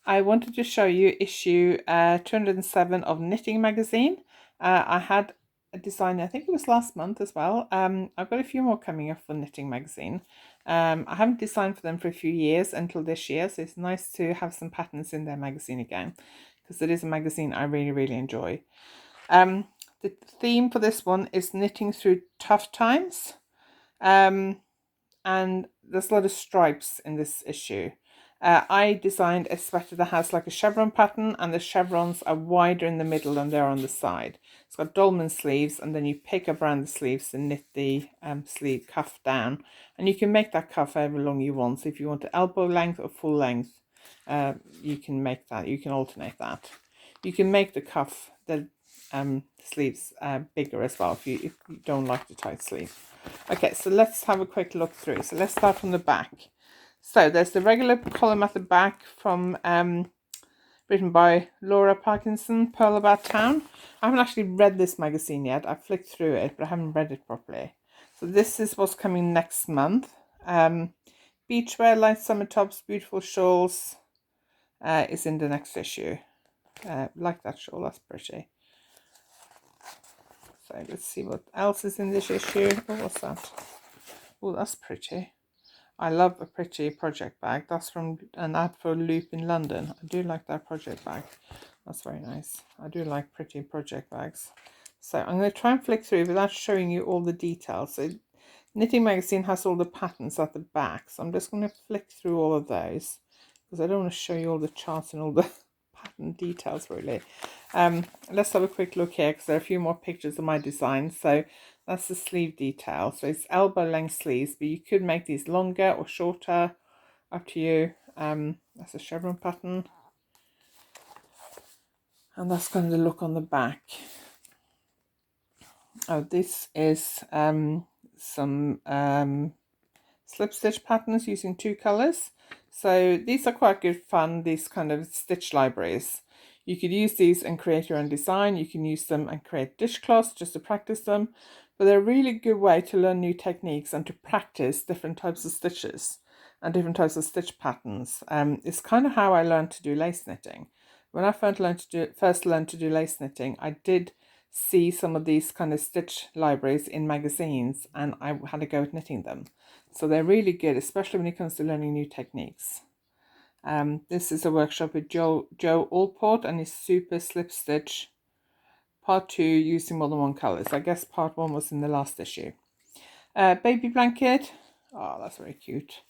I wanted to show you issue 207 of Knitting Magazine. I had a design, I think it was last month as well. I've got a few more coming up for Knitting Magazine. I haven't designed for them for a few years until this year, so it's nice to have some patterns in their magazine again, because it is a magazine I really, really enjoy. The theme for this one is knitting through tough times, and there's a lot of stripes in this issue. I designed a sweater that has like a chevron pattern, and the chevrons are wider in the middle than they are on the side. It's got dolman sleeves, and then you pick up around the sleeves and knit the sleeve cuff down, and you can make that cuff however long you want. So if you want to elbow length or full length, you can make that. You can alternate that. You can make the cuff, the sleeves bigger as well if you don't like the tight sleeve. Okay, so let's have a quick look through. So let's start from the back. So there's the regular column at the back from written by Laura Parkinson, Pearl About Town. I haven't actually read this magazine yet. I've flicked through it, but I haven't read it properly. So this is what's coming next month. Beachwear, light summer tops, beautiful shawls is in the next issue. Like that shawl, that's pretty. So let's see what else is in this issue. Oh, what's that? Oh, that's pretty. I love a pretty project bag. That's from an ad for Loop in London. I do like that project bag. That's very nice. I do like pretty project bags. So I'm going to try and flick through without showing you all the details. So Knitting Magazine has all the patterns at the back. So I'm just going to flick through all of those, because I don't want to show you all the charts and all the pattern details really. Let's have a quick look here, because there are a few more pictures of my design. So that's the sleeve detail. So it's elbow length sleeves, but you could make these longer or shorter, up to you. That's a chevron pattern, and that's kind of the look on the back. Oh, this is some slip stitch patterns using 2 colors. So these are quite good fun, these kind of stitch libraries. You could use these and create your own design. You can use them and create dishcloths just to practice them. But they're a really good way to learn new techniques and to practice different types of stitches and different types of stitch patterns. It's kind of how I learned to do lace knitting. When I first learned to do lace knitting, I did see some of these kind of stitch libraries in magazines, and I had a go at knitting them. So they're really good, especially when it comes to learning new techniques. This is a workshop with Joe Allport and his Super Slip Stitch Part 2 using more than one colour. So I guess Part 1 was in the last issue. Baby blanket. Oh, that's very cute.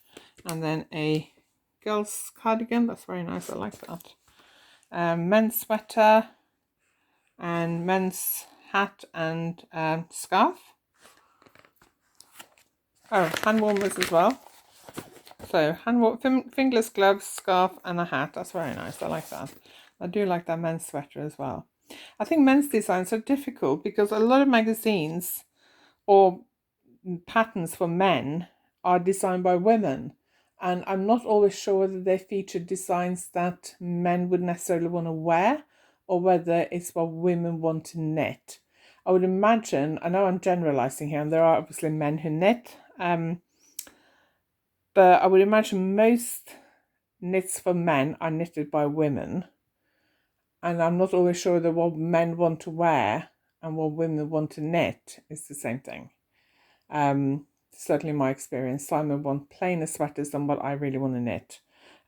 And then a girl's cardigan. That's very nice. I like that. Men's sweater and men's hat and scarf. Oh, hand warmers as well. So fingerless gloves, scarf and a hat. That's very nice. I like that. I do like that men's sweater as well. I think men's designs are difficult because a lot of magazines or patterns for men are designed by women, and I'm not always sure whether they feature designs that men would necessarily want to wear or whether it's what women want to knit. I would imagine, I know I'm generalizing here, and there are obviously men who knit, but I would imagine most knits for men are knitted by women, and I'm not always sure that what men want to wear and what women want to knit is the same thing. Certainly in my experience, Simon wants plainer sweaters than what I really want to knit.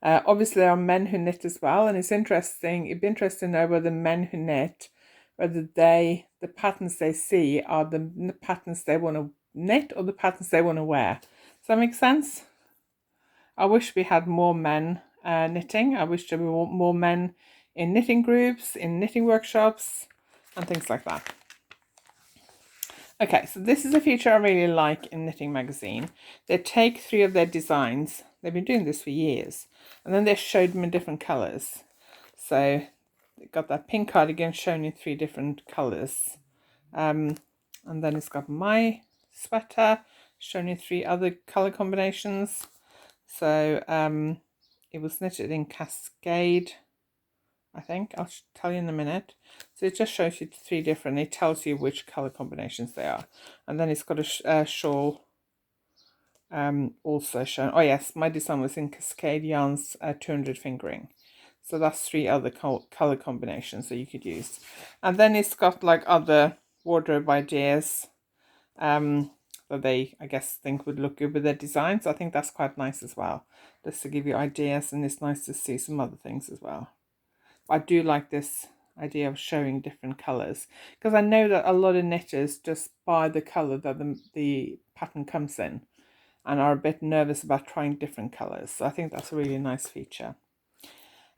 Obviously, there are men who knit as well, and it's interesting. It'd be interesting to know whether men who knit, whether the patterns they see are the patterns they want to knit or the patterns they want to wear. Does that make sense? I wish we had more men knitting. I wish there were more men in knitting groups, in knitting workshops, and things like that. Okay, so this is a feature I really like in Knitting Magazine. They take 3 of their designs. They've been doing this for years. And then they showed them in different colours. So they've got that pink cardigan shown in 3 different colours. And then it's got my sweater shown in 3 other colour combinations. So it was knitted in Cascade, I think. I'll tell you in a minute. So it just shows you 3 different, it tells you which colour combinations they are. And then it's got a shawl also shown. Oh yes, my design was in Cascade Yarns 200 fingering. So that's 3 other color combinations that you could use. And then it's got like other wardrobe ideas that they, I guess, think would look good with their design. So I think that's quite nice as well, just to give you ideas, and it's nice to see some other things as well. I do like this idea of showing different colors, because I know that a lot of knitters just buy the color that the pattern comes in and are a bit nervous about trying different colors. So I think that's a really nice feature.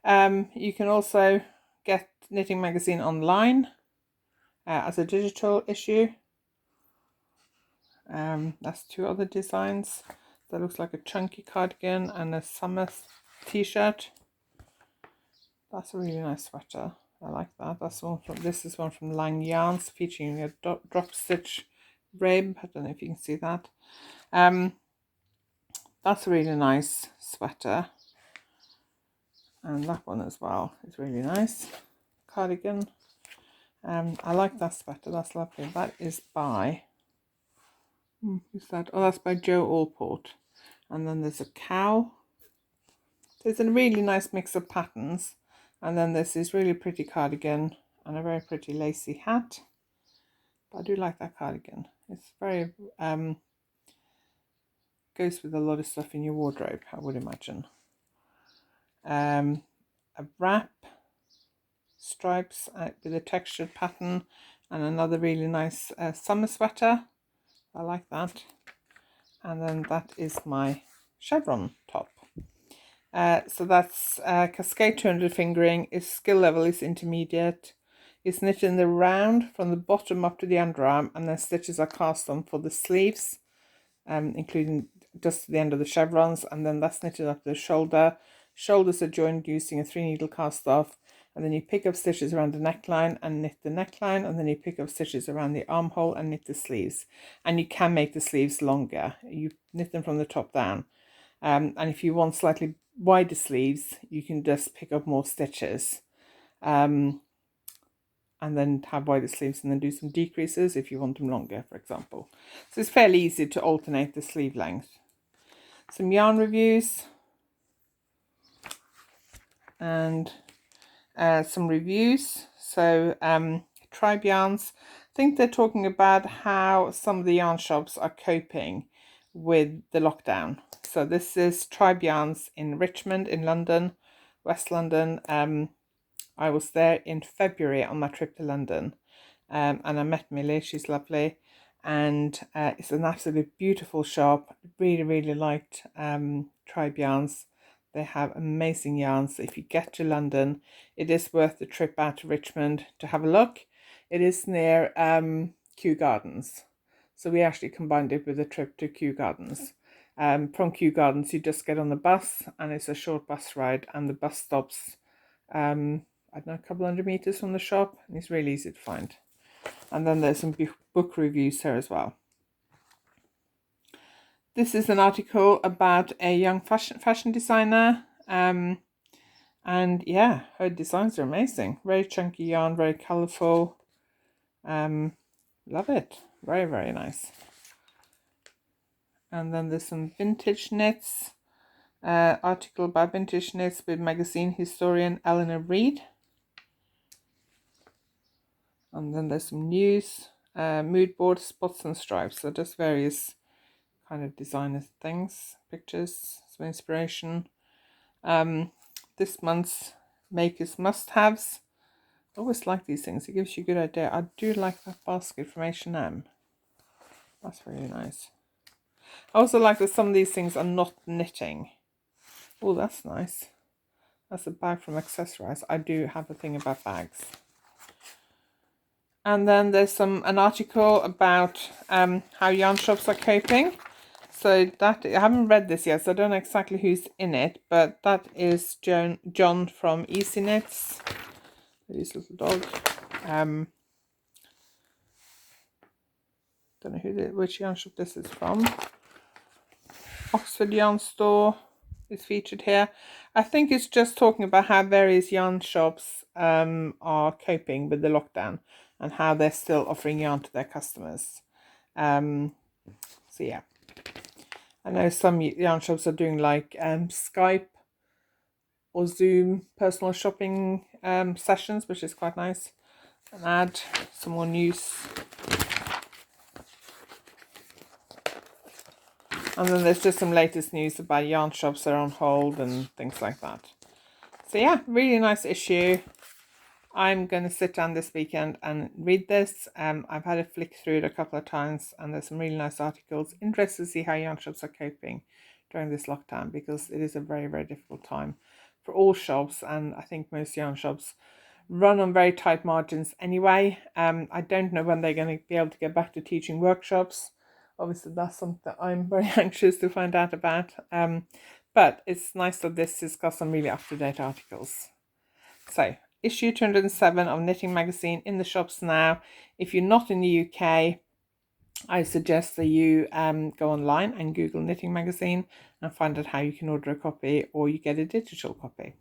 You can also get Knitting Magazine online as a digital issue. That's 2 other designs. That looks like a chunky cardigan and a summer t-shirt. That's a really nice sweater. I like that. That's one from, this is one from Lang Yarns, featuring a drop stitch rib. I don't know if you can see that. That's a really nice sweater. And that one as well is really nice. Cardigan. I like that sweater. That's lovely. That is by, who's that? Oh, that's by Jo Allport. And then there's a cow. There's a really nice mix of patterns. And then there's this really pretty cardigan and a very pretty lacy hat. But I do like that cardigan. It's very, goes with a lot of stuff in your wardrobe, I would imagine. A wrap, stripes with a textured pattern, and another really nice summer sweater. I like that. And then that is my chevron top. So that's Cascade 200 fingering. Its skill level is intermediate. It's knit in the round from the bottom up to the underarm, and then stitches are cast on for the sleeves, including just the end of the chevrons, and then that's knitted up to the shoulder. Shoulders are joined using a 3-needle cast off, and then you pick up stitches around the neckline and knit the neckline, and then you pick up stitches around the armhole and knit the sleeves. And you can make the sleeves longer. You knit them from the top down. And if you want slightly wider sleeves, you can just pick up more stitches. And then have wider sleeves and then do some decreases if you want them longer, for example. So it's fairly easy to alternate the sleeve length. Some yarn reviews and some reviews. So Tribe Yarns, I think they're talking about how some of the yarn shops are coping with the lockdown. So this is Tribe Yarns in Richmond in London, West London. I was there in February on my trip to London, and I met Millie. She's lovely, and it's an absolutely beautiful shop. Really, really liked Tribe Yarns. They have amazing yarns. So if you get to London, it is worth the trip out to Richmond to have a look. It is near Kew Gardens, so we actually combined it with a trip to Kew Gardens. From Kew Gardens, you just get on the bus, and it's a short bus ride, and the bus stops I don't know, a couple 100 meters from the shop, and it's really easy to find. And then there's some book reviews here as well. This is an article about a young fashion designer, and yeah, her designs are amazing. Very chunky yarn, very colourful. Love it. Very, very nice. And then there's some vintage knits. Article about vintage knits with magazine historian Eleanor Reed. And then there's some news, mood board, spots and stripes. So just various kind of designer things, pictures, some inspiration. This month's Makers Must-Haves. I always like these things. It gives you a good idea. I do like that basket from H&M. That's really nice. I also like that some of these things are not knitting. Oh, that's nice. That's a bag from Accessorize. I do have a thing about bags. And then there's an article about how yarn shops are coping. So that, I haven't read this yet, so I don't know exactly who's in it, but that is John from Easy Knits. His little dog. Don't know which yarn shop this is from. Oxford Yarn Store is featured here. I think it's just talking about how various yarn shops are coping with the lockdown and how they're still offering yarn to their customers. So yeah, I know some yarn shops are doing like Skype or Zoom personal shopping sessions, which is quite nice. And add some more news. And then there's just some latest news about yarn shops that are on hold and things like that. So yeah, really nice issue. I'm going to sit down this weekend and read this. I've had a flick through it a couple of times, and there's some really nice articles. Interested to see how yarn shops are coping during this lockdown, because it is a very, very difficult time for all shops, and I think most yarn shops run on very tight margins anyway. I don't know when they're going to be able to get back to teaching workshops. Obviously, that's something that I'm very anxious to find out about. But it's nice that this has got some really up-to-date articles. So, issue 207 of Knitting Magazine in the shops now. If you're not in the UK, I suggest that you go online and Google Knitting Magazine and find out how you can order a copy, or you get a digital copy.